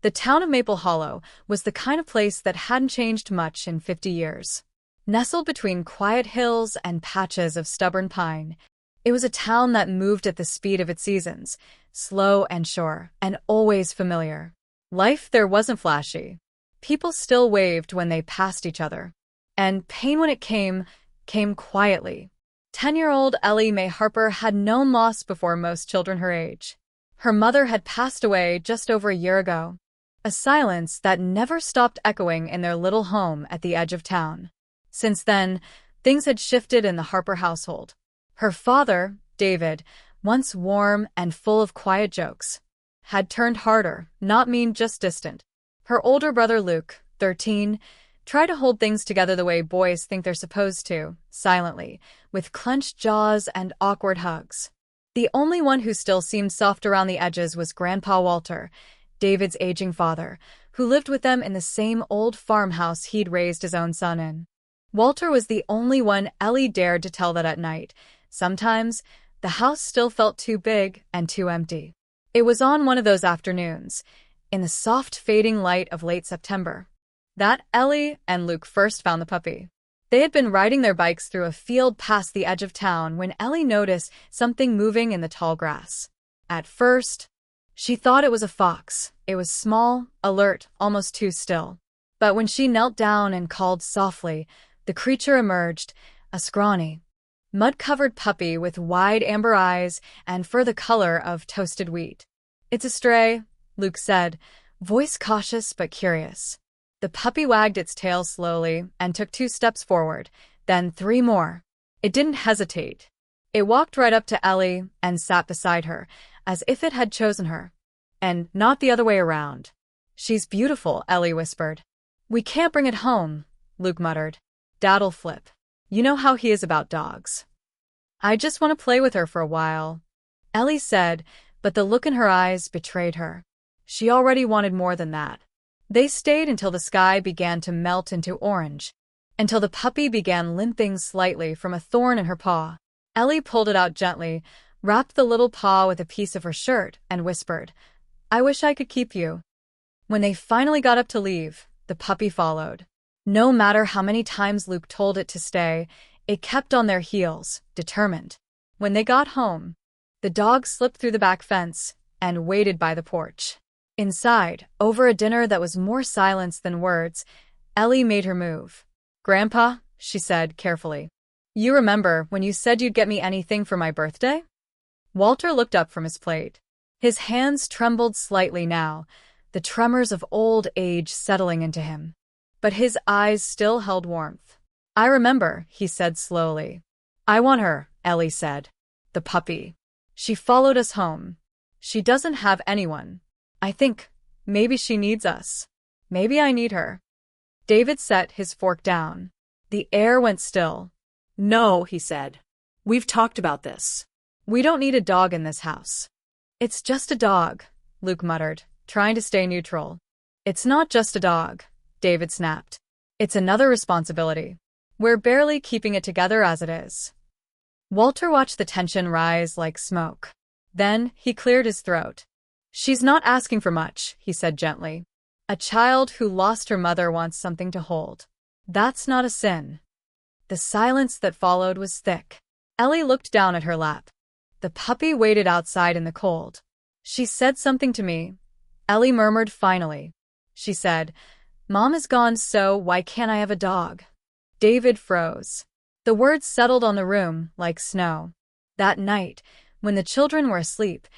The town of Maple Hollow was the kind of place that hadn't changed much in 50 years. Nestled between quiet hills and patches of stubborn pine, it was a town that moved at the speed of its seasons, slow and sure, and always familiar. Life there wasn't flashy. People still waved when they passed each other. And pain when it came quietly. 10-year-old Ellie Mae Harper had known loss before most children her age. Her mother had passed away just over a year ago. A silence that never stopped echoing in their little home at the edge of town. Since then, things had shifted in the Harper household. Her father, David, once warm and full of quiet jokes, had turned harder, not mean, just distant. Her older brother Luke, 13, tried to hold things together the way boys think they're supposed to, silently, with clenched jaws and awkward hugs. The only one who still seemed soft around the edges was Grandpa Walter, David's aging father, who lived with them in the same old farmhouse he'd raised his own son in. Walter was the only one Ellie dared to tell that at night. Sometimes, the house still felt too big and too empty. It was on one of those afternoons, in the soft fading light of late September, that Ellie and Luke first found the puppy. They had been riding their bikes through a field past the edge of town when Ellie noticed something moving in the tall grass. At first, she thought it was a fox. It was small, alert, almost too still. But when she knelt down and called softly, the creature emerged, a scrawny, mud-covered puppy with wide amber eyes and fur the color of toasted wheat. "It's a stray," Luke said, voice cautious but curious. The puppy wagged its tail slowly and took 2 steps forward, then 3 more. It didn't hesitate. It walked right up to Ellie and sat beside her, as if it had chosen her. And not the other way around. "She's beautiful," Ellie whispered. "We can't bring it home," Luke muttered. "Dad'll flip. You know how he is about dogs." "I just want to play with her for a while," Ellie said, but the look in her eyes betrayed her. She already wanted more than that. They stayed until the sky began to melt into orange, until the puppy began limping slightly from a thorn in her paw. Ellie pulled it out gently, wrapped the little paw with a piece of her shirt, and whispered, "I wish I could keep you." When they finally got up to leave, the puppy followed. No matter how many times Luke told it to stay, it kept on their heels, determined. When they got home, the dog slipped through the back fence and waited by the porch. Inside, over a dinner that was more silence than words, Ellie made her move. "Grandpa," she said carefully, "you remember when you said you'd get me anything for my birthday?" Walter looked up from his plate. His hands trembled slightly now, the tremors of old age settling into him. But his eyes still held warmth. "I remember," he said slowly. "I want her," Ellie said. "The puppy. She followed us home. She doesn't have anyone. I think maybe she needs us. Maybe I need her." David set his fork down. The air went still. "No," he said. "We've talked about this. We don't need a dog in this house." "It's just a dog," Luke muttered, trying to stay neutral. "It's not just a dog," David snapped. "It's another responsibility. We're barely keeping it together as it is." Walter watched the tension rise like smoke. Then he cleared his throat. "She's not asking for much," he said gently. "A child who lost her mother wants something to hold. That's not a sin." The silence that followed was thick. Ellie looked down at her lap. The puppy waited outside in the cold. "She said something to me," Ellie murmured finally. She said, "Mom is gone, so why can't I have a dog?" David froze. The words settled on the room like snow. That night, when the children were asleep,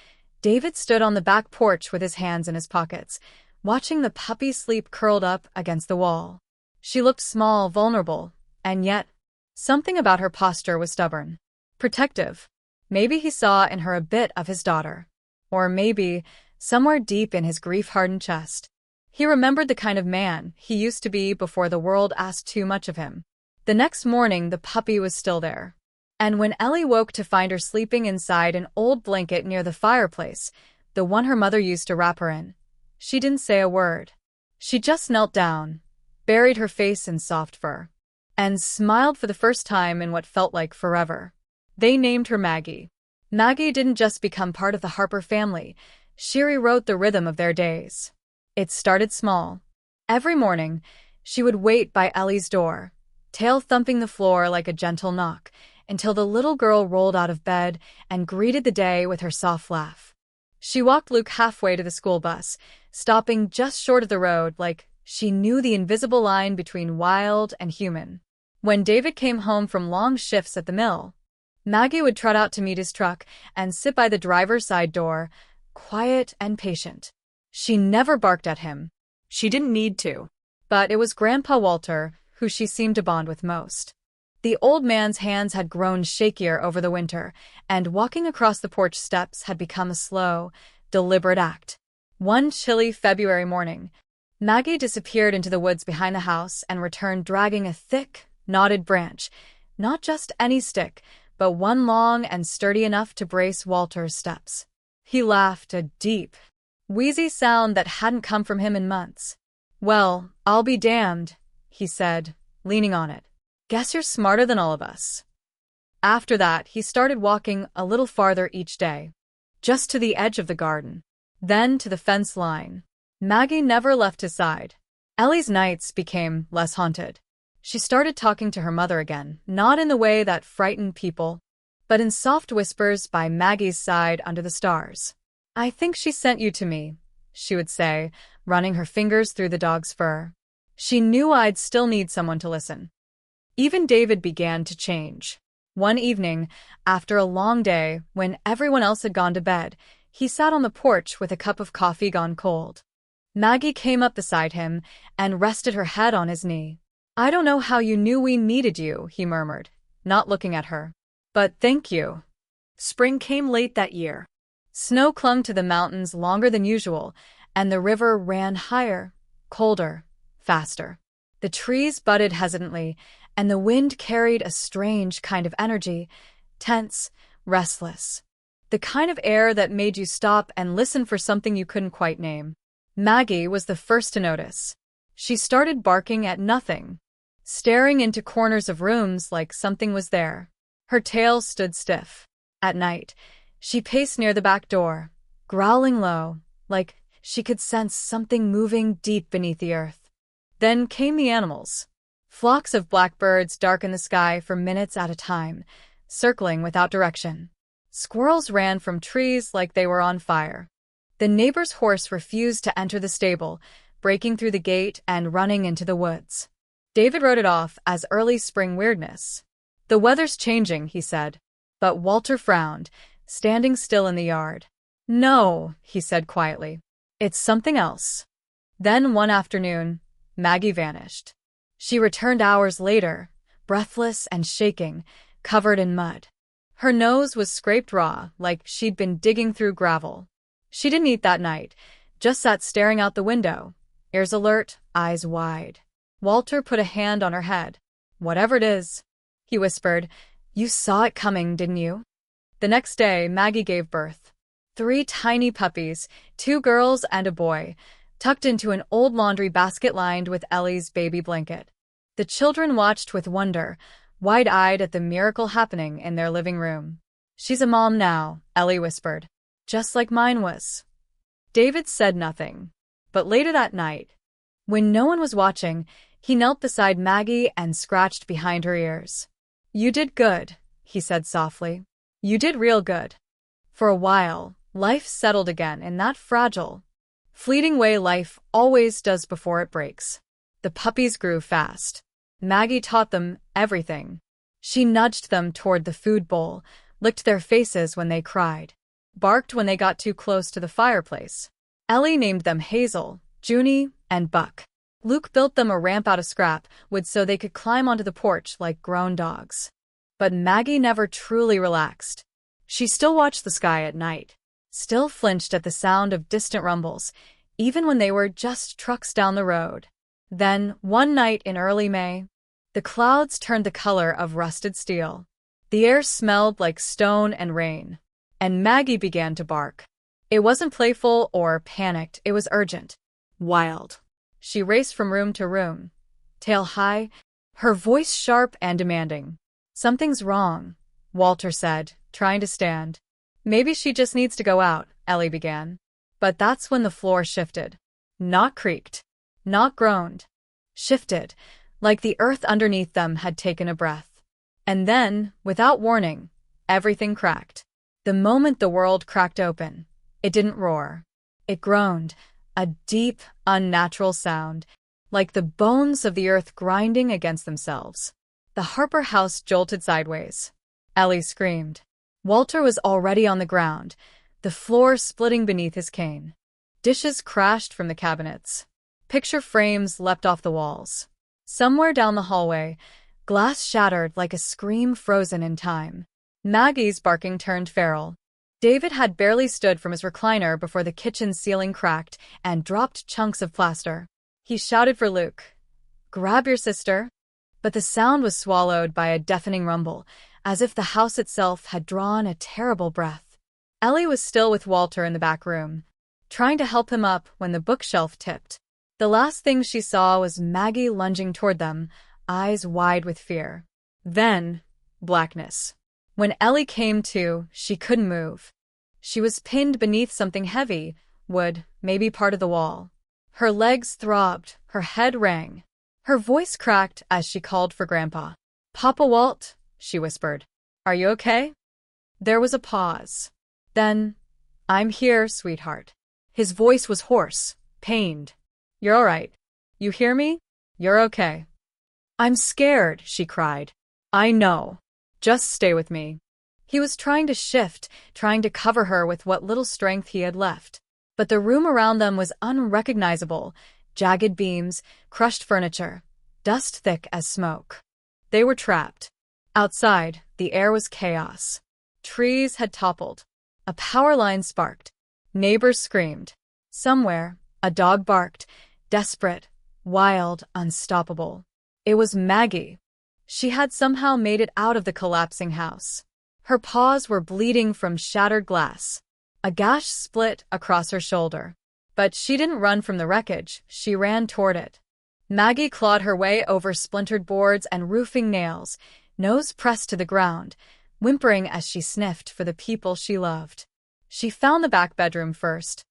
David stood on the back porch with his hands in his pockets, watching the puppy sleep curled up against the wall. She looked small, vulnerable, and yet, something about her posture was stubborn, protective. Maybe he saw in her a bit of his daughter. Or maybe, somewhere deep in his grief-hardened chest, he remembered the kind of man he used to be before the world asked too much of him. The next morning, the puppy was still there. And when Ellie woke to find her sleeping inside an old blanket near the fireplace, the one her mother used to wrap her in, she didn't say a word. She just knelt down, buried her face in soft fur, and smiled for the first time in what felt like forever. They named her Maggie. Maggie didn't just become part of the Harper family, she rewrote the rhythm of their days. It started small. Every morning, she would wait by Ellie's door, tail thumping the floor like a gentle knock, until the little girl rolled out of bed and greeted the day with her soft laugh. She walked Luke halfway to the school bus, stopping just short of the road like she knew the invisible line between wild and human. When David came home from long shifts at the mill, Maggie would trot out to meet his truck and sit by the driver's side door, quiet and patient. She never barked at him. She didn't need to. But it was Grandpa Walter who she seemed to bond with most. The old man's hands had grown shakier over the winter, and walking across the porch steps had become a slow, deliberate act. One chilly February morning, Maggie disappeared into the woods behind the house and returned dragging a thick, knotted branch, not just any stick, but one long and sturdy enough to brace Walter's steps. He laughed, a deep, wheezy sound that hadn't come from him in months. "Well, I'll be damned," he said, leaning on it. "Guess you're smarter than all of us." After that, he started walking a little farther each day, just to the edge of the garden, then to the fence line. Maggie never left his side. Ellie's nights became less haunted. She started talking to her mother again, not in the way that frightened people, but in soft whispers by Maggie's side under the stars. "I think she sent you to me," she would say, running her fingers through the dog's fur. She knew I'd still need someone to listen. Even David began to change. One evening, after a long day, when everyone else had gone to bed, he sat on the porch with a cup of coffee gone cold. Maggie came up beside him and rested her head on his knee. "I don't know how you knew we needed you," he murmured, not looking at her. "But thank you." Spring came late that year. Snow clung to the mountains longer than usual, and the river ran higher, colder, faster. The trees budded hesitantly, and the wind carried a strange kind of energy, tense, restless. The kind of air that made you stop and listen for something you couldn't quite name. Maggie was the first to notice. She started barking at nothing, staring into corners of rooms like something was there. Her tail stood stiff. At night, she paced near the back door, growling low, like she could sense something moving deep beneath the earth. Then came the animals. Flocks of blackbirds darkened the sky for minutes at a time, circling without direction. Squirrels ran from trees like they were on fire. The neighbor's horse refused to enter the stable, breaking through the gate and running into the woods. David wrote it off as early spring weirdness. "The weather's changing," he said. But Walter frowned, standing still in the yard. "No," he said quietly. "It's something else." Then one afternoon, Maggie vanished. She returned hours later, breathless and shaking, covered in mud. Her nose was scraped raw, like she'd been digging through gravel. She didn't eat that night, just sat staring out the window, ears alert, eyes wide. Walter put a hand on her head. "Whatever it is," he whispered, "you saw it coming, didn't you?" The next day, Maggie gave birth. 3 tiny puppies, 2 girls and a boy, tucked into an old laundry basket lined with Ellie's baby blanket. The children watched with wonder, wide-eyed at the miracle happening in their living room. "She's a mom now," Ellie whispered. "Just like mine was." David said nothing. But later that night, when no one was watching, he knelt beside Maggie and scratched behind her ears. "You did good," he said softly. "You did real good." For a while, life settled again in that fragile, fleeting way life always does before it breaks. The puppies grew fast. Maggie taught them everything. She nudged them toward the food bowl, licked their faces when they cried, barked when they got too close to the fireplace. Ellie named them Hazel, Junie, and Buck. Luke built them a ramp out of scrap wood so they could climb onto the porch like grown dogs. But Maggie never truly relaxed. She still watched the sky at night, still flinched at the sound of distant rumbles, even when they were just trucks down the road. Then, one night in early May, the clouds turned the color of rusted steel. The air smelled like stone and rain, and Maggie began to bark. It wasn't playful or panicked, it was urgent, wild. She raced from room to room, tail high, her voice sharp and demanding. "Something's wrong," Walter said, trying to stand. "Maybe she just needs to go out," Ellie began. But that's when the floor shifted. Not creaked. Not groaned. Shifted, like the earth underneath them had taken a breath. And then, without warning, everything cracked. The moment the world cracked open, it didn't roar. It groaned, a deep, unnatural sound, like the bones of the earth grinding against themselves. The Harper house jolted sideways. Ellie screamed. Walter was already on the ground, the floor splitting beneath his cane. Dishes crashed from the cabinets. Picture frames leapt off the walls. Somewhere down the hallway, glass shattered like a scream frozen in time. Maggie's barking turned feral. David had barely stood from his recliner before the kitchen ceiling cracked and dropped chunks of plaster. He shouted for Luke. "Grab your sister." But the sound was swallowed by a deafening rumble, as if the house itself had drawn a terrible breath. Ellie was still with Walter in the back room, trying to help him up when the bookshelf tipped. The last thing she saw was Maggie lunging toward them, eyes wide with fear. Then, blackness. When Ellie came to, she couldn't move. She was pinned beneath something heavy, wood, maybe part of the wall. Her legs throbbed, her head rang. Her voice cracked as she called for Grandpa. "Papa Walt," she whispered. "Are you okay?" There was a pause. Then, "I'm here, sweetheart." His voice was hoarse, pained. "You're all right. You hear me? You're okay." "I'm scared," she cried. "I know. Just stay with me." He was trying to shift, trying to cover her with what little strength he had left. But the room around them was unrecognizable. Jagged beams, crushed furniture, dust thick as smoke. They were trapped. Outside, the air was chaos. Trees had toppled. A power line sparked. Neighbors screamed. Somewhere, a dog barked, desperate, wild, unstoppable. It was Maggie. She had somehow made it out of the collapsing house. Her paws were bleeding from shattered glass. A gash split across her shoulder. But she didn't run from the wreckage, she ran toward it. Maggie clawed her way over splintered boards and roofing nails, nose pressed to the ground, whimpering as she sniffed for the people she loved. She found the back bedroom first,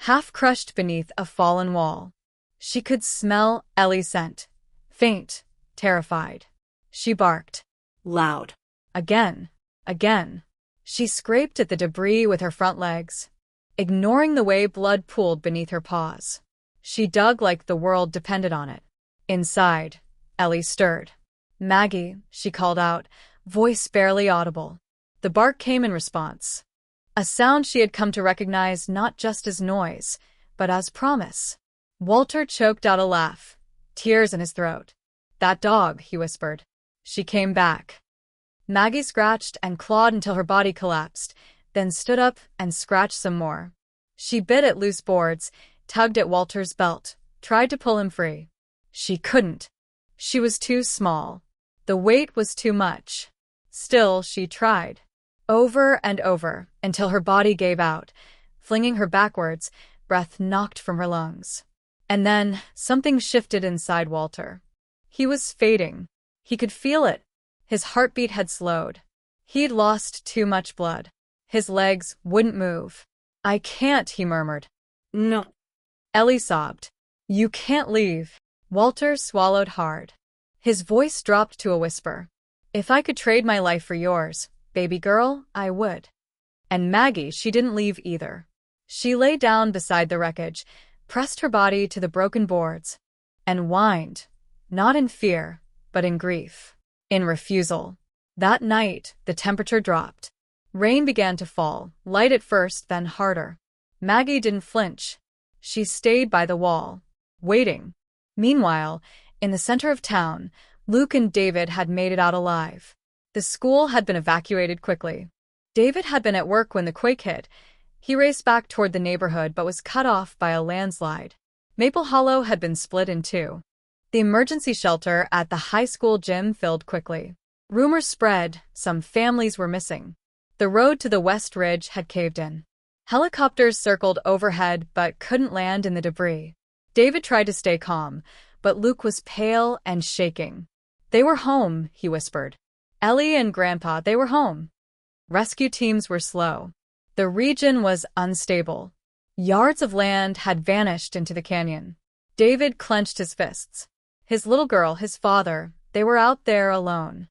half crushed beneath a fallen wall. She could smell Ellie's scent. Faint, terrified. She barked. Loud. Again. Again. She scraped at the debris with her front legs, ignoring the way blood pooled beneath her paws. She dug like the world depended on it. Inside, Ellie stirred. "Maggie," she called out, voice barely audible. The bark came in response. A sound she had come to recognize not just as noise, but as promise. Walter choked out a laugh, tears in his throat. "That dog," he whispered. She came back. Maggie scratched and clawed until her body collapsed, then stood up and scratched some more. She bit at loose boards, tugged at Walter's belt, tried to pull him free. She couldn't. She was too small. The weight was too much. Still, she tried. Over and over, until her body gave out, flinging her backwards, breath knocked from her lungs. And then, something shifted inside Walter. He was fading. He could feel it. His heartbeat had slowed. He'd lost too much blood. His legs wouldn't move. "I can't," he murmured. "No." Ellie sobbed. "You can't leave." Walter swallowed hard. His voice dropped to a whisper. "If I could trade my life for yours, baby girl, I would." And Maggie, she didn't leave either. She lay down beside the wreckage, pressed her body to the broken boards, and whined, not in fear, but in grief, in refusal. That night, the temperature dropped. Rain began to fall, light at first, then harder. Maggie didn't flinch. She stayed by the wall, waiting. Meanwhile, in the center of town, Luke and David had made it out alive. The school had been evacuated quickly. David had been at work when the quake hit. He raced back toward the neighborhood but was cut off by a landslide. Maple Hollow had been split in two. The emergency shelter at the high school gym filled quickly. Rumors spread, some families were missing. The road to the West Ridge had caved in. Helicopters circled overhead but couldn't land in the debris. David tried to stay calm, but Luke was pale and shaking. "They were home," he whispered. "Ellie and Grandpa, they were home." Rescue teams were slow. The region was unstable. Yards of land had vanished into the canyon. David clenched his fists. His little girl, his father, they were out there alone.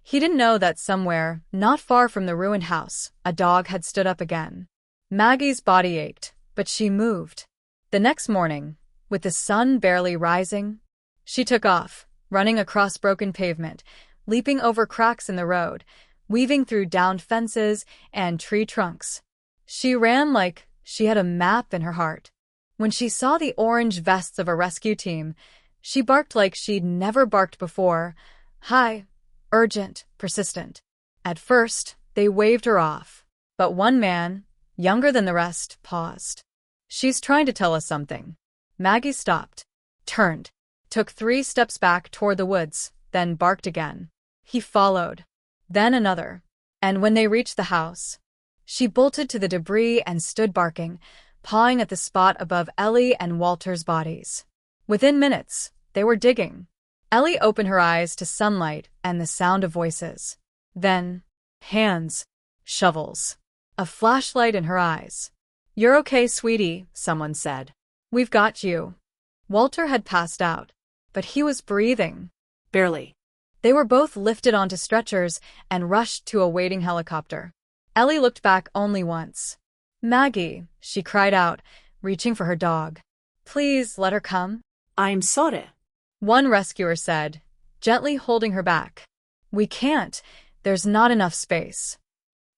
He didn't know that somewhere, not far from the ruined house, a dog had stood up again. Maggie's body ached, but she moved. The next morning, with the sun barely rising, she took off, running across broken pavement, leaping over cracks in the road, weaving through downed fences and tree trunks. She ran like she had a map in her heart. When she saw the orange vests of a rescue team, she barked like she'd never barked before. High, urgent, persistent. At first, they waved her off. But one man, younger than the rest, paused. "She's trying to tell us something." Maggie stopped, turned, took 3 steps back toward the woods, then barked again. He followed. Then another. And when they reached the house, she bolted to the debris and stood barking, pawing at the spot above Ellie and Walter's bodies. Within minutes, they were digging. Ellie opened her eyes to sunlight and the sound of voices. Then, hands, shovels, a flashlight in her eyes. "You're okay, sweetie," someone said. "We've got you." Walter had passed out, but he was breathing. Barely. They were both lifted onto stretchers and rushed to a waiting helicopter. Ellie looked back only once. "Maggie," she cried out, reaching for her dog. "Please let her come." "I'm sorry," one rescuer said, gently holding her back. "We can't. There's not enough space."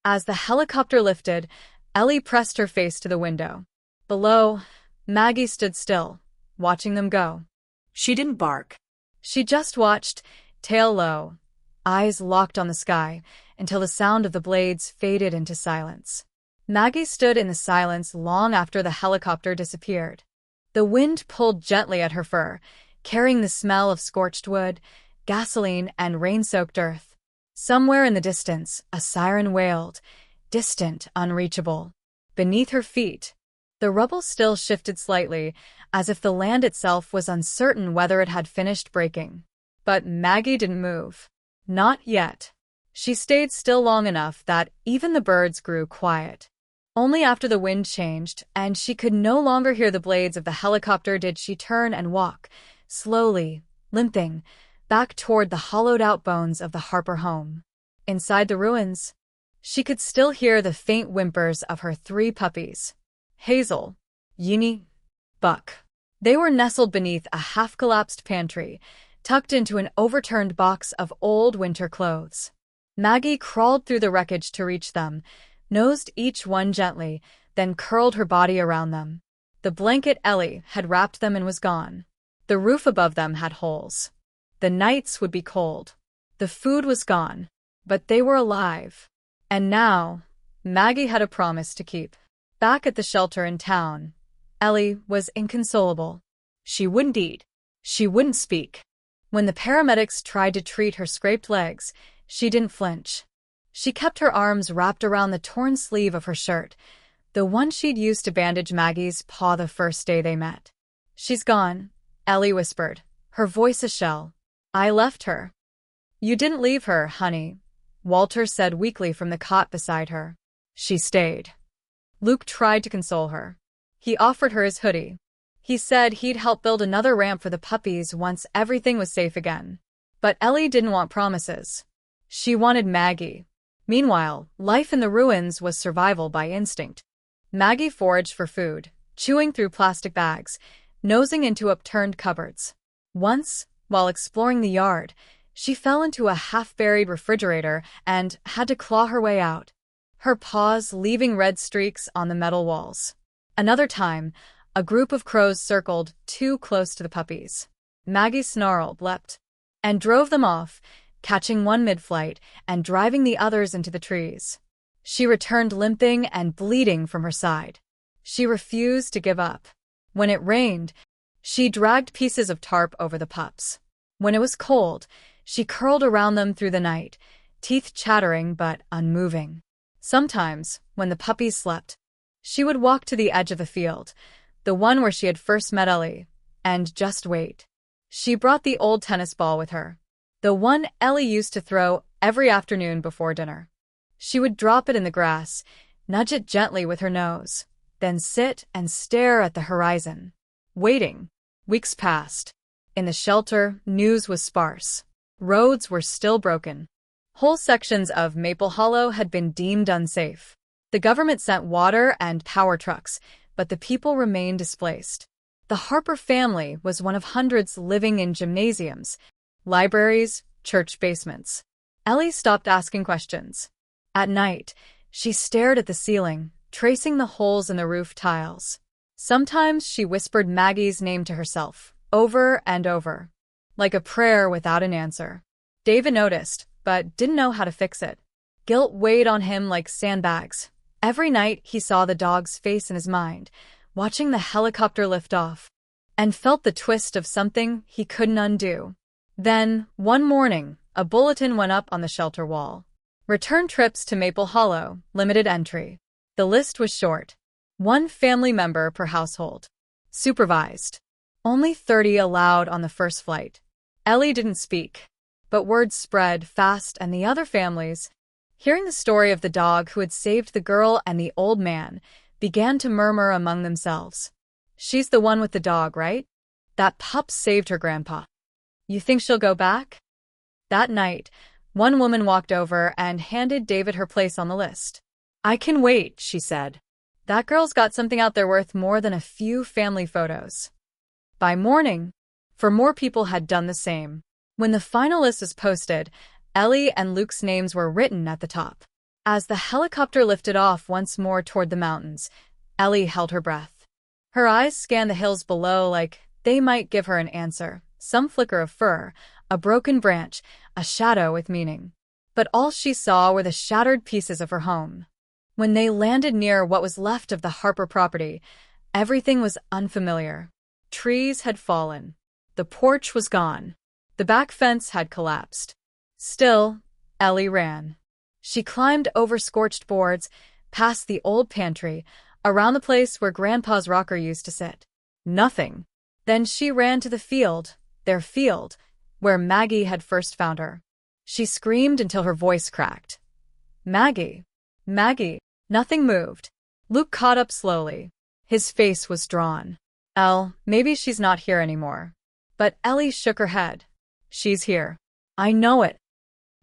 As the helicopter lifted, Ellie pressed her face to the window. Below, Maggie stood still, watching them go. She didn't bark. She just watched, tail low, eyes locked on the sky, until the sound of the blades faded into silence. Maggie stood in the silence long after the helicopter disappeared. The wind pulled gently at her fur, carrying the smell of scorched wood, gasoline, and rain-soaked earth. Somewhere in the distance, a siren wailed, distant, unreachable. Beneath her feet, the rubble still shifted slightly, as if the land itself was uncertain whether it had finished breaking. But Maggie didn't move. Not yet. She stayed still long enough that even the birds grew quiet. Only after the wind changed, and she could no longer hear the blades of the helicopter, did she turn and walk, slowly, limping, back toward the hollowed-out bones of the Harper home. Inside the ruins, she could still hear the faint whimpers of her 3 puppies. Hazel, Uni, Buck. They were nestled beneath a half-collapsed pantry, tucked into an overturned box of old winter clothes. Maggie crawled through the wreckage to reach them, nosed each one gently, then curled her body around them. The blanket Ellie had wrapped them in was gone. The roof above them had holes. The nights would be cold. The food was gone. But they were alive. And now, Maggie had a promise to keep. Back at the shelter in town, Ellie was inconsolable. She wouldn't eat. She wouldn't speak. When the paramedics tried to treat her scraped legs, she didn't flinch. She kept her arms wrapped around the torn sleeve of her shirt, the one she'd used to bandage Maggie's paw the first day they met. "She's gone," Ellie whispered, her voice a shell. "I left her." "You didn't leave her, honey," Walter said weakly from the cot beside her. "She stayed." Luke tried to console her. He offered her his hoodie. He said he'd help build another ramp for the puppies once everything was safe again. But Ellie didn't want promises. She wanted Maggie. Meanwhile, life in the ruins was survival by instinct. Maggie foraged for food, chewing through plastic bags, nosing into upturned cupboards. Once, while exploring the yard, she fell into a half-buried refrigerator and had to claw her way out, her paws leaving red streaks on the metal walls. Another time, a group of crows circled too close to the puppies. Maggie snarled, leapt, and drove them off, catching one mid-flight and driving the others into the trees. She returned limping and bleeding from her side. She refused to give up. When it rained, she dragged pieces of tarp over the pups. When it was cold, she curled around them through the night, teeth chattering but unmoving. Sometimes, when the puppies slept, she would walk to the edge of the field, the one where she had first met Ellie, and just wait. She brought the old tennis ball with her, the one Ellie used to throw every afternoon before dinner. She would drop it in the grass, nudge it gently with her nose, then sit and stare at the horizon. Waiting. Weeks passed. In the shelter, news was sparse. Roads were still broken. Whole sections of Maple Hollow had been deemed unsafe. The government sent water and power trucks, but the people remained displaced. The Harper family was one of hundreds living in gymnasiums, libraries, church basements. Ellie stopped asking questions. At night, she stared at the ceiling, tracing the holes in the roof tiles. Sometimes she whispered Maggie's name to herself, over and over, like a prayer without an answer. David noticed, but didn't know how to fix it. Guilt weighed on him like sandbags. Every night he saw the dog's face in his mind, watching the helicopter lift off, and felt the twist of something he couldn't undo. Then, one morning, a bulletin went up on the shelter wall. Return trips to Maple Hollow, limited entry. The list was short. 1 family member per household. Supervised. Only 30 allowed on the first flight. Ellie didn't speak, but word spread fast, and the other families, hearing the story of the dog who had saved the girl and the old man, began to murmur among themselves. She's the one with the dog, right? That pup saved her grandpa. You think she'll go back? That night, one woman walked over and handed David her place on the list. I can wait, she said. That girl's got something out there worth more than a few family photos. By morning, 4 more people had done the same. When the final list was posted, Ellie and Luke's names were written at the top. As the helicopter lifted off once more toward the mountains, Ellie held her breath. Her eyes scanned the hills below like they might give her an answer. Some flicker of fur, a broken branch, a shadow with meaning. But all she saw were the shattered pieces of her home. When they landed near what was left of the Harper property, everything was unfamiliar. Trees had fallen. The porch was gone. The back fence had collapsed. Still, Ellie ran. She climbed over scorched boards, past the old pantry, around the place where Grandpa's rocker used to sit. Nothing. Then she ran to the field, their field, where Maggie had first found her. She screamed until her voice cracked. Maggie! Maggie! Nothing moved. Luke caught up slowly. His face was drawn. Maybe she's not here anymore. But Ellie shook her head. She's here. I know it.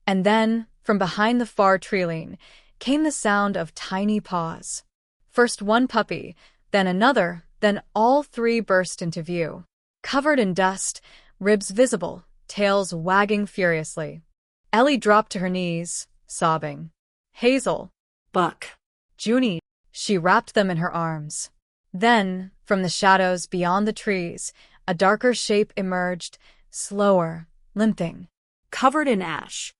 And then, from behind the far treeline, came the sound of tiny paws. First one puppy, then another, then all 3 burst into view. Covered in dust, ribs visible, tails wagging furiously. Ellie dropped to her knees, sobbing. Hazel. Buck. Junie. She wrapped them in her arms. Then, from the shadows beyond the trees, a darker shape emerged, slower, limping. Covered in ash.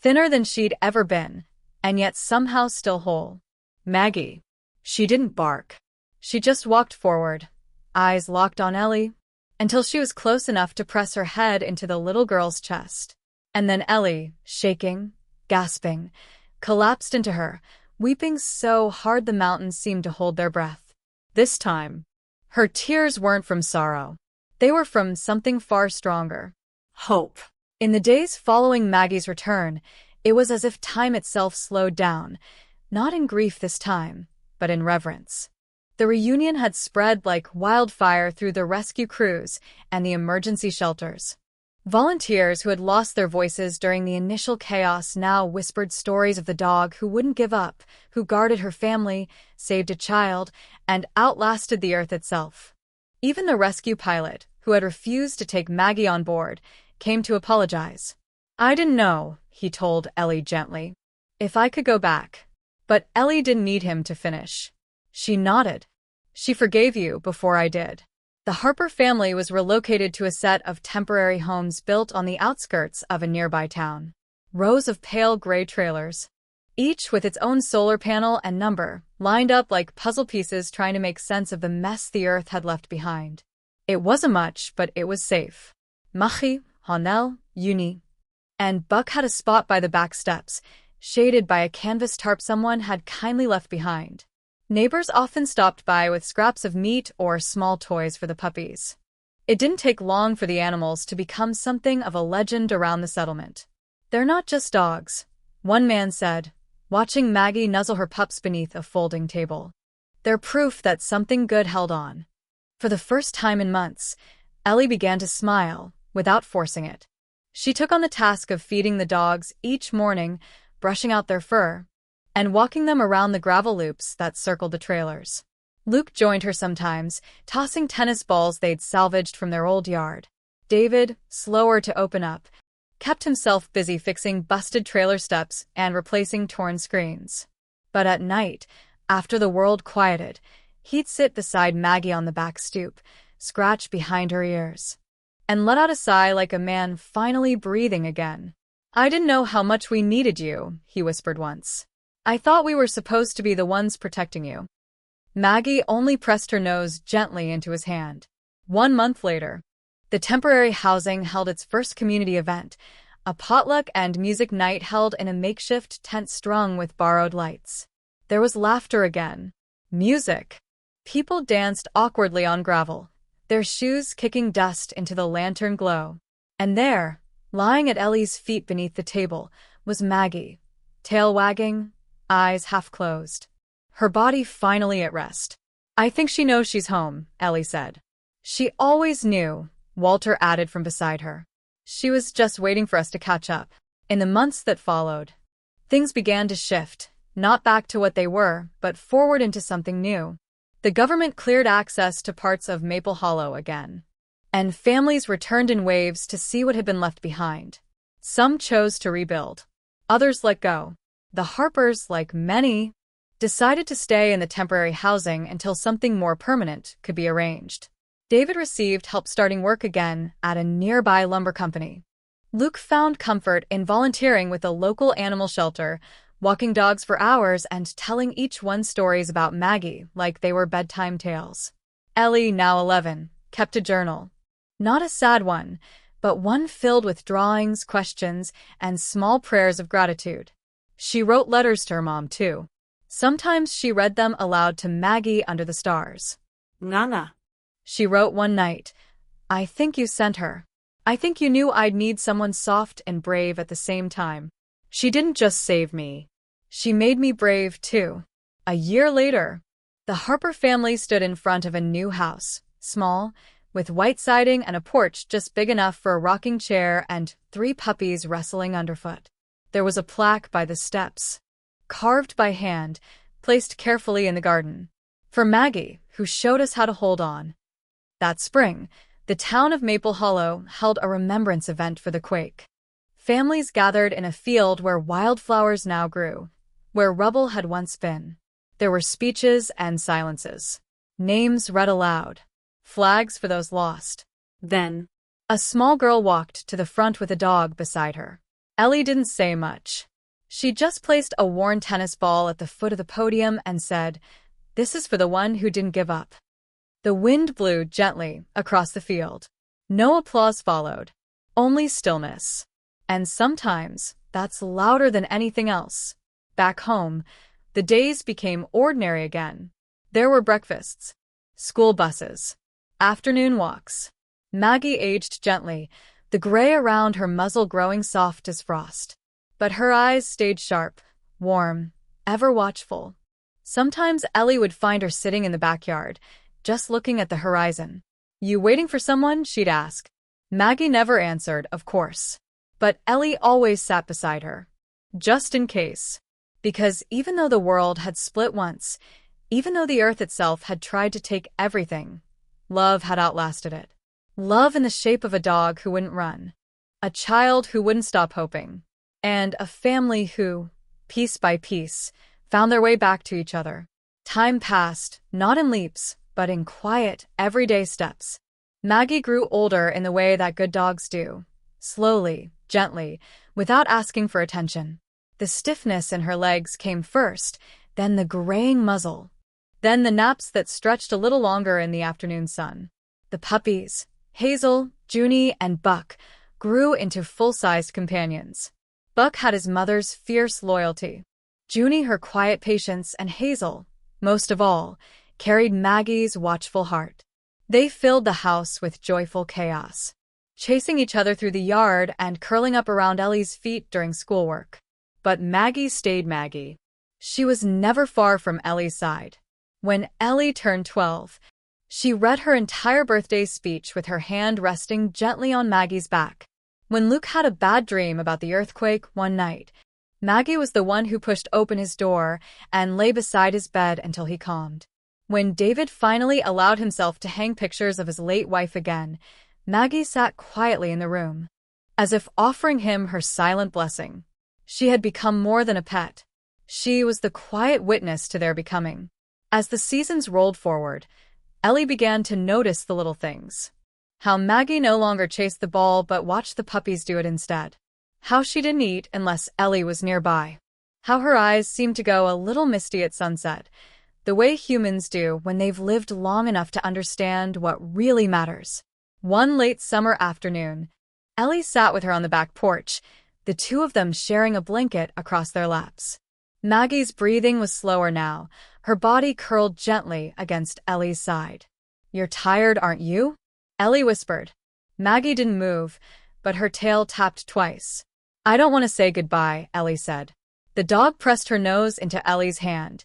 Thinner than she'd ever been, and yet somehow still whole. Maggie. She didn't bark. She just walked forward, eyes locked on Ellie, until she was close enough to press her head into the little girl's chest. And then Ellie, shaking, gasping, collapsed into her, weeping so hard the mountains seemed to hold their breath. This time, her tears weren't from sorrow. They were from something far stronger. Hope. In the days following Maggie's return, it was as if time itself slowed down, not in grief this time, but in reverence. The reunion had spread like wildfire through the rescue crews and the emergency shelters. Volunteers who had lost their voices during the initial chaos now whispered stories of the dog who wouldn't give up, who guarded her family, saved a child, and outlasted the earth itself. Even the rescue pilot, who had refused to take Maggie on board, came to apologize. I didn't know, he told Ellie gently, if I could go back. But Ellie didn't need him to finish. She nodded. She forgave you before I did. The Harper family was relocated to a set of temporary homes built on the outskirts of a nearby town. Rows of pale gray trailers, each with its own solar panel and number, lined up like puzzle pieces trying to make sense of the mess the earth had left behind. It wasn't much, but it was safe. Machi, Hanel, Uni, and Buck had a spot by the back steps, shaded by a canvas tarp someone had kindly left behind. Neighbors often stopped by with scraps of meat or small toys for the puppies. It didn't take long for the animals to become something of a legend around the settlement. They're not just dogs, one man said, watching Maggie nuzzle her pups beneath a folding table. They're proof that something good held on. For the first time in months, Ellie began to smile, without forcing it. She took on the task of feeding the dogs each morning, brushing out their fur, and walking them around the gravel loops that circled the trailers. Luke joined her sometimes, tossing tennis balls they'd salvaged from their old yard. David, slower to open up, kept himself busy fixing busted trailer steps and replacing torn screens. But at night, after the world quieted, he'd sit beside Maggie on the back stoop, scratch behind her ears, and let out a sigh like a man finally breathing again. "I didn't know how much we needed you," he whispered once. "I thought we were supposed to be the ones protecting you." Maggie only pressed her nose gently into his hand. 1 month later, the temporary housing held its first community event, a potluck and music night held in a makeshift tent strung with borrowed lights. There was laughter again. Music. People danced awkwardly on gravel, their shoes kicking dust into the lantern glow. And there, lying at Ellie's feet beneath the table, was Maggie, tail wagging, eyes half closed, her body finally at rest. "I think she knows she's home," Ellie said. "She always knew," Walter added from beside her. "She was just waiting for us to catch up." In the months that followed, things began to shift, not back to what they were, but forward into something new. The government cleared access to parts of Maple Hollow again, and families returned in waves to see what had been left behind. Some chose to rebuild. Others let go. The Harpers, like many, decided to stay in the temporary housing until something more permanent could be arranged. David received help starting work again at a nearby lumber company. Luke found comfort in volunteering with a local animal shelter, walking dogs for hours and telling each one stories about Maggie like they were bedtime tales. Ellie, now 11, kept a journal. Not a sad one, but one filled with drawings, questions, and small prayers of gratitude. She wrote letters to her mom, too. Sometimes she read them aloud to Maggie under the stars. "Nana," she wrote one night, "I think you sent her. I think you knew I'd need someone soft and brave at the same time. She didn't just save me. She made me brave, too." A year later, the Harper family stood in front of a new house, small, with white siding and a porch just big enough for a rocking chair and 3 puppies wrestling underfoot. There was a plaque by the steps, carved by hand, placed carefully in the garden, for Maggie, who showed us how to hold on. That spring, the town of Maple Hollow held a remembrance event for the quake. Families gathered in a field where wildflowers now grew, where rubble had once been. There were speeches and silences, names read aloud, flags for those lost. Then, a small girl walked to the front with a dog beside her. Ellie didn't say much. She just placed a worn tennis ball at the foot of the podium and said, "This is for the one who didn't give up." The wind blew gently across the field. No applause followed, only stillness. And sometimes that's louder than anything else. Back home, the days became ordinary again. There were breakfasts, school buses, afternoon walks. Maggie aged gently, the gray around her muzzle growing soft as frost. But her eyes stayed sharp, warm, ever watchful. Sometimes Ellie would find her sitting in the backyard, just looking at the horizon. "You waiting for someone?" she'd ask. Maggie never answered, of course. But Ellie always sat beside her, just in case. Because even though the world had split once, even though the earth itself had tried to take everything, love had outlasted it. Love in the shape of a dog who wouldn't run, a child who wouldn't stop hoping, and a family who, piece by piece, found their way back to each other. Time passed, not in leaps, but in quiet, everyday steps. Maggie grew older in the way that good dogs do, slowly, gently, without asking for attention. The stiffness in her legs came first, then the graying muzzle, then the naps that stretched a little longer in the afternoon sun. The puppies, Hazel, Junie, and Buck, grew into full-sized companions. Buck had his mother's fierce loyalty, Junie her quiet patience, and Hazel, most of all, carried Maggie's watchful heart. They filled the house with joyful chaos, chasing each other through the yard and curling up around Ellie's feet during schoolwork. But Maggie stayed Maggie. She was never far from Ellie's side. When Ellie turned 12, she read her entire birthday speech with her hand resting gently on Maggie's back. When Luke had a bad dream about the earthquake one night, Maggie was the one who pushed open his door and lay beside his bed until he calmed. When David finally allowed himself to hang pictures of his late wife again, Maggie sat quietly in the room, as if offering him her silent blessing. She had become more than a pet. She was the quiet witness to their becoming. As the seasons rolled forward, Ellie began to notice the little things. How Maggie no longer chased the ball but watched the puppies do it instead. How she didn't eat unless Ellie was nearby. How her eyes seemed to go a little misty at sunset, the way humans do when they've lived long enough to understand what really matters. One late summer afternoon, Ellie sat with her on the back porch, the two of them sharing a blanket across their laps. Maggie's breathing was slower now, her body curled gently against Ellie's side. "You're tired, aren't you?" Ellie whispered. Maggie didn't move, but her tail tapped twice. "I don't want to say goodbye," Ellie said. The dog pressed her nose into Ellie's hand,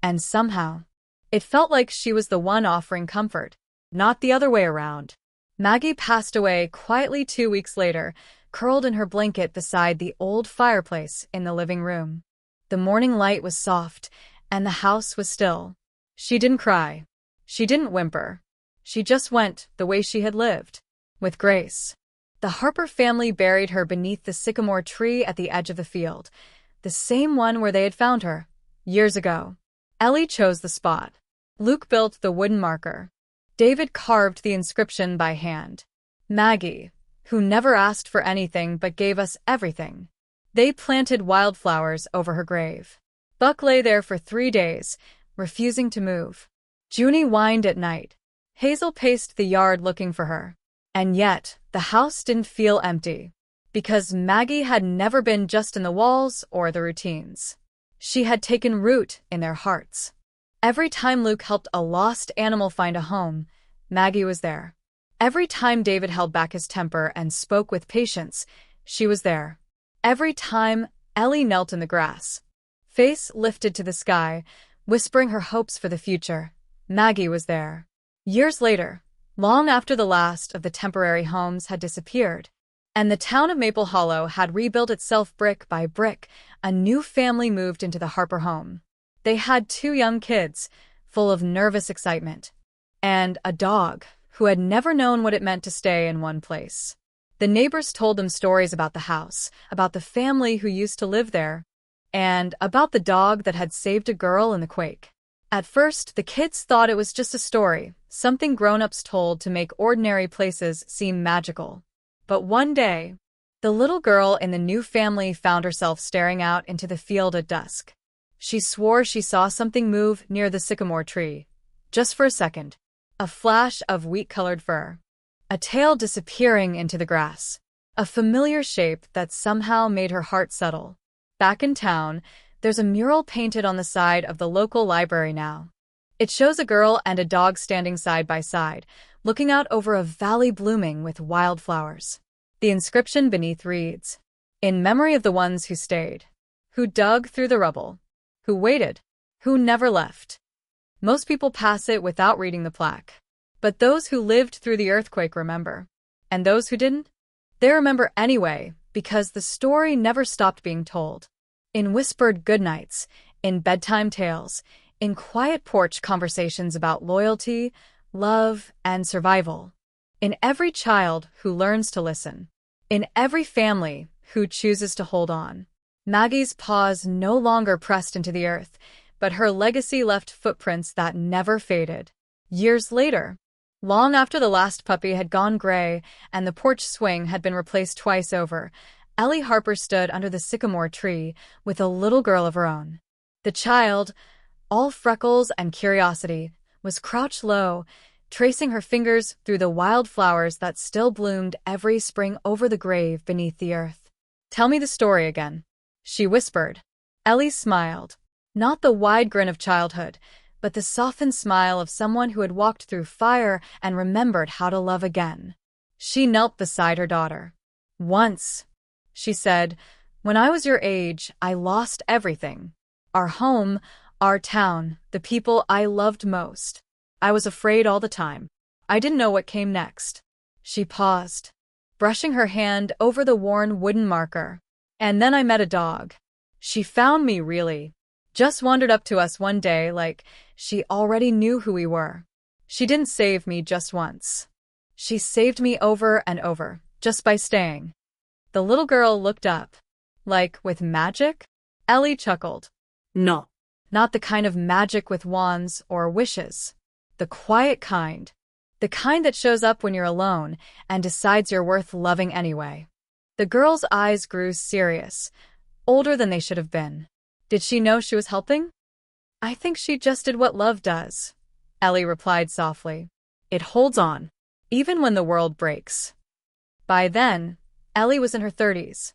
and somehow, it felt like she was the one offering comfort, not the other way around. Maggie passed away quietly 2 weeks later, curled in her blanket beside the old fireplace in the living room. The morning light was soft, and the house was still. She didn't cry. She didn't whimper. She just went the way she had lived, with grace. The Harper family buried her beneath the sycamore tree at the edge of the field, the same one where they had found her, years ago. Ellie chose the spot. Luke built the wooden marker. David carved the inscription by hand. Maggie, who never asked for anything but gave us everything. They planted wildflowers over her grave. Buck lay there for 3 days, refusing to move. Junie whined at night. Hazel paced the yard looking for her. And yet, the house didn't feel empty. Because Maggie had never been just in the walls or the routines. She had taken root in their hearts. Every time Luke helped a lost animal find a home, Maggie was there. Every time David held back his temper and spoke with patience, she was there. Every time Ellie knelt in the grass, face lifted to the sky, whispering her hopes for the future, Maggie was there. Years later, long after the last of the temporary homes had disappeared, and the town of Maple Hollow had rebuilt itself brick by brick, a new family moved into the Harper home. They had 2 young kids, full of nervous excitement, and a dog who had never known what it meant to stay in one place. The neighbors told them stories about the house, about the family who used to live there, and about the dog that had saved a girl in the quake. At first, the kids thought it was just a story, something grown-ups told to make ordinary places seem magical. But one day, the little girl in the new family found herself staring out into the field at dusk. She swore she saw something move near the sycamore tree. Just for a second. A flash of wheat-colored fur. A tail disappearing into the grass. A familiar shape that somehow made her heart settle. Back in town, there's a mural painted on the side of the local library now. It shows a girl and a dog standing side by side, looking out over a valley blooming with wildflowers. The inscription beneath reads, "In memory of the ones who stayed, who dug through the rubble, who waited, who never left." Most people pass it without reading the plaque. But those who lived through the earthquake remember. And those who didn't? They remember anyway, because the story never stopped being told. In whispered goodnights, in bedtime tales, in quiet porch conversations about loyalty, love, and survival. In every child who learns to listen. In every family who chooses to hold on. Maggie's paws no longer pressed into the earth, but her legacy left footprints that never faded. Years later, long after the last puppy had gone gray and the porch swing had been replaced twice over, Ellie Harper stood under the sycamore tree with a little girl of her own. The child, all freckles and curiosity, was crouched low, tracing her fingers through the wild flowers that still bloomed every spring over the grave beneath the earth. "Tell me the story again," she whispered. Ellie smiled, not the wide grin of childhood, but the softened smile of someone who had walked through fire and remembered how to love again. She knelt beside her daughter. "Once," she said, "when I was your age, I lost everything. Our home, Our town, the people I loved most. I was afraid all the time. I didn't know what came next. She paused, brushing her hand over the worn wooden marker. And then I met a dog. She found me, really. Just wandered up to us one day like she already knew who we were. She didn't save me just once. She saved me over and over, just by staying. The little girl looked up. Like, with magic? Ellie chuckled. No. Not the kind of magic with wands or wishes. The quiet kind. The kind that shows up when you're alone and decides you're worth loving anyway. The girl's eyes grew serious, older than they should have been. Did she know she was helping? I think she just did what love does, Ellie replied softly. It holds on, even when the world breaks. By then, Ellie was in her 30s.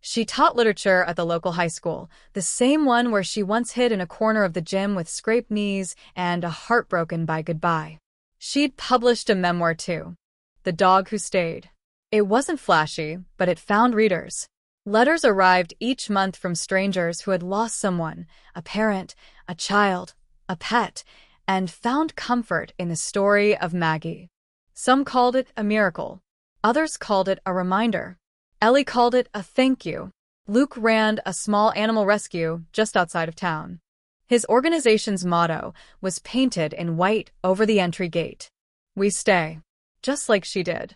She taught literature at the local high school, the same one where she once hid in a corner of the gym with scraped knees and a heart broken by goodbye. She'd published a memoir too, The Dog Who Stayed. It wasn't flashy, but it found readers. Letters arrived each month from strangers who had lost someone, a parent, a child, a pet, and found comfort in the story of Maggie. Some called it a miracle. Others called it a reminder. Ellie called it a thank you. Luke ran a small animal rescue just outside of town. His organization's motto was painted in white over the entry gate. We stay. Just like she did.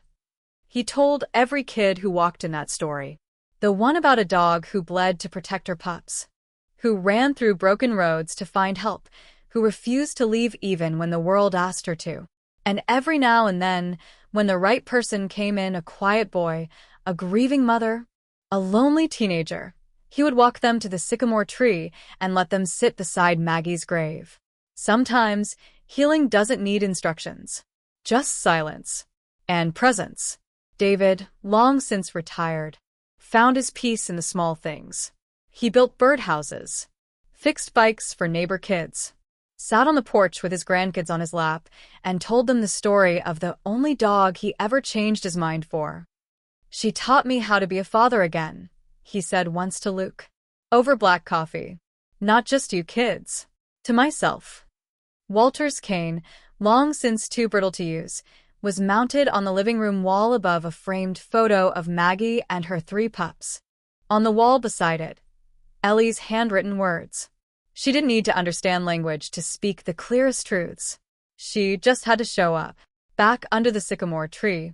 He told every kid who walked in that story. The one about a dog who bled to protect her pups. Who ran through broken roads to find help. Who refused to leave even when the world asked her to. And every now and then, when the right person came in, a quiet boy, a grieving mother, a lonely teenager, he would walk them to the sycamore tree and let them sit beside Maggie's grave. Sometimes, healing doesn't need instructions. Just silence. And presence. David, long since retired, found his peace in the small things. He built birdhouses, fixed bikes for neighbor kids, sat on the porch with his grandkids on his lap, and told them the story of the only dog he ever changed his mind for. She taught me how to be a father again, he said once to Luke. Over black coffee. Not just you kids. To myself. Walter's cane, long since too brittle to use, was mounted on the living room wall above a framed photo of Maggie and her 3 pups. On the wall beside it, Ellie's handwritten words. She didn't need to understand language to speak the clearest truths. She just had to show up. Back under the sycamore tree,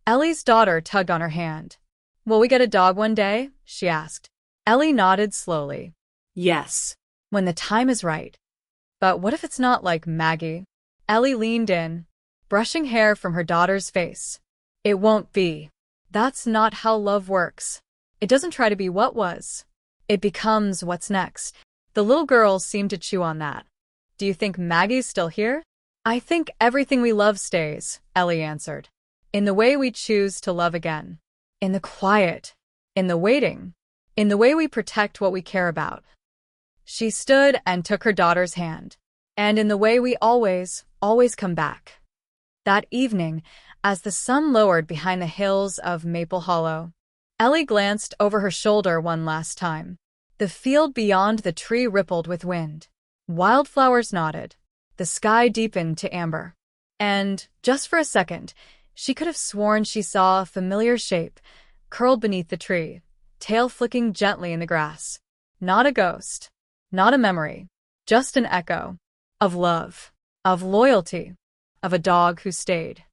Ellie's daughter tugged on her hand. Will we get a dog one day? She asked. Ellie nodded slowly. Yes. When the time is right. But what if it's not like Maggie? Ellie leaned in, brushing hair from her daughter's face. It won't be. That's not how love works. It doesn't try to be what was. It becomes what's next. The little girl seemed to chew on that. Do you think Maggie's still here? I think everything we love stays, Ellie answered. In the way we choose to love again. In the quiet. In the waiting. In the way we protect what we care about. She stood and took her daughter's hand. And in the way we always come back. That evening, as the sun lowered behind the hills of Maple Hollow, Ellie glanced over her shoulder one last time. The field beyond the tree rippled with wind. Wildflowers nodded. The sky deepened to amber. And, just for a second, she could have sworn she saw a familiar shape, curled beneath the tree, tail flicking gently in the grass. Not a ghost. Not a memory. Just an echo. Of love. Of loyalty. Of a dog who stayed.